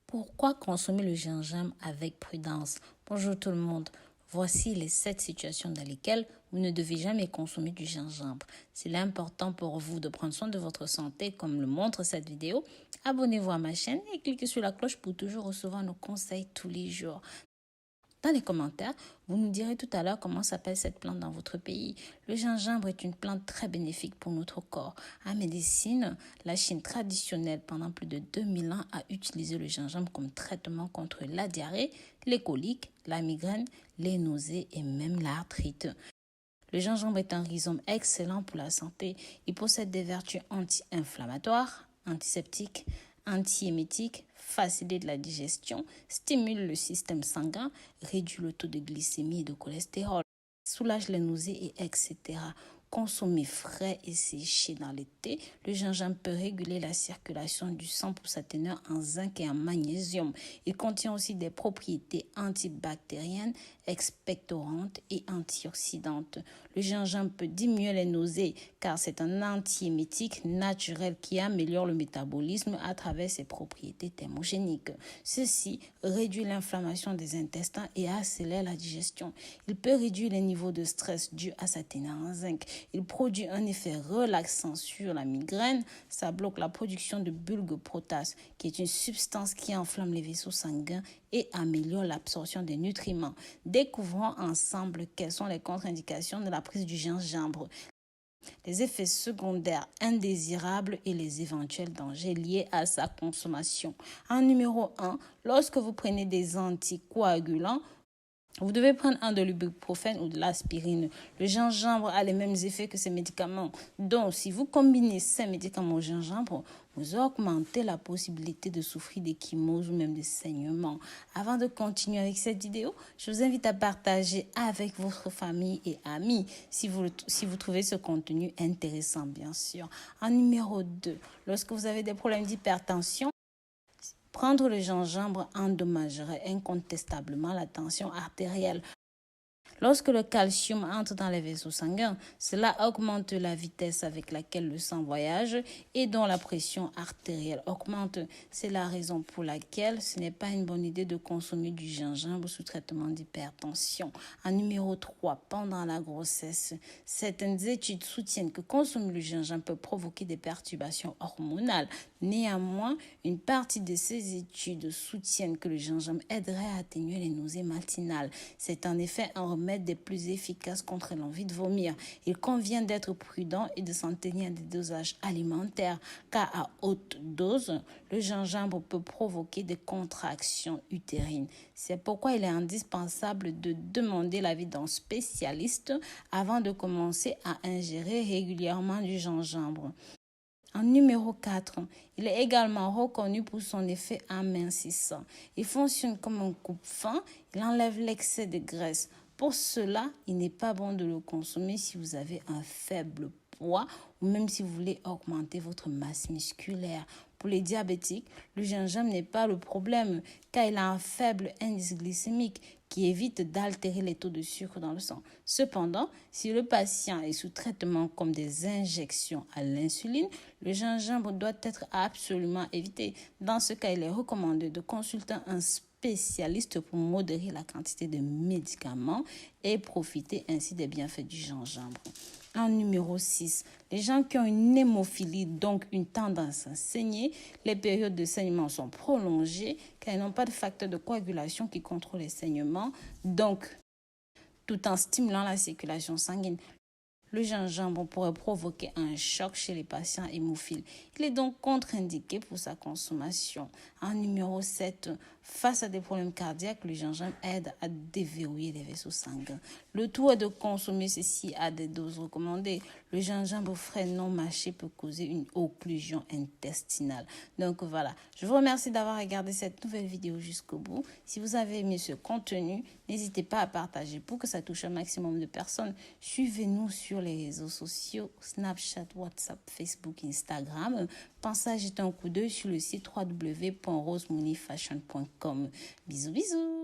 Pourquoi consommer le gingembre avec prudence? Bonjour tout le monde. Voici les 7 situations dans lesquelles vous ne devez jamais consommer du gingembre. S'il est important pour vous de prendre soin de votre santé, comme le montre cette vidéo, abonnez-vous à ma chaîne et cliquez sur la cloche pour toujours recevoir nos conseils tous les jours. Dans les commentaires, vous nous direz tout à l'heure comment s'appelle cette plante dans votre pays. Le gingembre est une plante très bénéfique pour notre corps. En médecine, la Chine traditionnelle, pendant plus de 2000 ans, a utilisé le gingembre comme traitement contre la diarrhée, les coliques, la migraine, les nausées et même l'arthrite. Le gingembre est un rhizome excellent pour la santé. Il possède des vertus anti-inflammatoires, antiseptiques, antiémétiques, facilite la digestion, stimule le système sanguin, réduit le taux de glycémie et de cholestérol, soulage les nausées et etc. Consommé frais et séché dans l'été, le gingembre peut réguler la circulation du sang pour sa teneur en zinc et en magnésium. Il contient aussi des propriétés antibactériennes, expectorantes et antioxydantes. Le gingembre peut diminuer les nausées car c'est un antiémétique naturel qui améliore le métabolisme à travers ses propriétés thermogéniques. Ceci réduit l'inflammation des intestins et accélère la digestion. Il peut réduire les niveaux de stress dus à sa teneur en zinc. Il produit un effet relaxant sur la migraine. Ça bloque la production de bulgure protasse, qui est une substance qui enflamme les vaisseaux sanguins et améliore l'absorption des nutriments. Découvrons ensemble quelles sont les contre-indications de la prise du gingembre, les effets secondaires indésirables et les éventuels dangers liés à sa consommation. En numéro 1, lorsque vous prenez des anticoagulants, vous devez prendre un de l'ibuprofène ou de l'aspirine. Le gingembre a les mêmes effets que ces médicaments. Donc, si vous combinez ces médicaments au gingembre, vous augmentez la possibilité de souffrir d'échymose ou même de saignement. Avant de continuer avec cette vidéo, je vous invite à partager avec votre famille et amis si vous trouvez ce contenu intéressant, bien sûr. En numéro 2, lorsque vous avez des problèmes d'hypertension, prendre le gingembre endommagerait incontestablement la tension artérielle. Lorsque le calcium entre dans les vaisseaux sanguins, cela augmente la vitesse avec laquelle le sang voyage et dont la pression artérielle augmente. C'est la raison pour laquelle ce n'est pas une bonne idée de consommer du gingembre sous traitement d'hypertension. En numéro 3, pendant la grossesse, certaines études soutiennent que consommer le gingembre peut provoquer des perturbations hormonales. Néanmoins, une partie de ces études soutiennent que le gingembre aiderait à atténuer les nausées matinales. C'est en effet un remède des plus efficaces contre l'envie de vomir. Il convient d'être prudent et de s'en tenir à des dosages alimentaires, car à haute dose, le gingembre peut provoquer des contractions utérines. C'est pourquoi il est indispensable de demander l'avis d'un spécialiste avant de commencer à ingérer régulièrement du gingembre. En numéro 4, il est également reconnu pour son effet amincissant. Il fonctionne comme un coupe-faim, il enlève l'excès de graisse. Pour cela, il n'est pas bon de le consommer si vous avez un faible poids ou même si vous voulez augmenter votre masse musculaire. Pour les diabétiques, le gingembre n'est pas le problème car il a un faible indice glycémique qui évite d'altérer les taux de sucre dans le sang. Cependant, si le patient est sous traitement comme des injections à l'insuline, le gingembre doit être absolument évité. Dans ce cas, il est recommandé de consulter un spécialiste pour modérer la quantité de médicaments et profiter ainsi des bienfaits du gingembre. En numéro 6, les gens qui ont une hémophilie, donc une tendance à saigner, les périodes de saignement sont prolongées car ils n'ont pas de facteur de coagulation qui contrôle les saignements, donc tout en stimulant la circulation sanguine. Le gingembre pourrait provoquer un choc chez les patients hémophiles. Il est donc contre-indiqué pour sa consommation. En numéro 7, face à des problèmes cardiaques, le gingembre aide à déverrouiller les vaisseaux sanguins. Le tout est de consommer ceci à des doses recommandées. Le gingembre frais non mâché peut causer une occlusion intestinale. Donc voilà, je vous remercie d'avoir regardé cette nouvelle vidéo jusqu'au bout. Si vous avez aimé ce contenu, n'hésitez pas à partager pour que ça touche un maximum de personnes. Suivez-nous sur les réseaux sociaux, Snapchat, WhatsApp, Facebook, Instagram. Pensez à jeter un coup d'œil sur le site www.rosemoneyfashion.com. Bisous, bisous.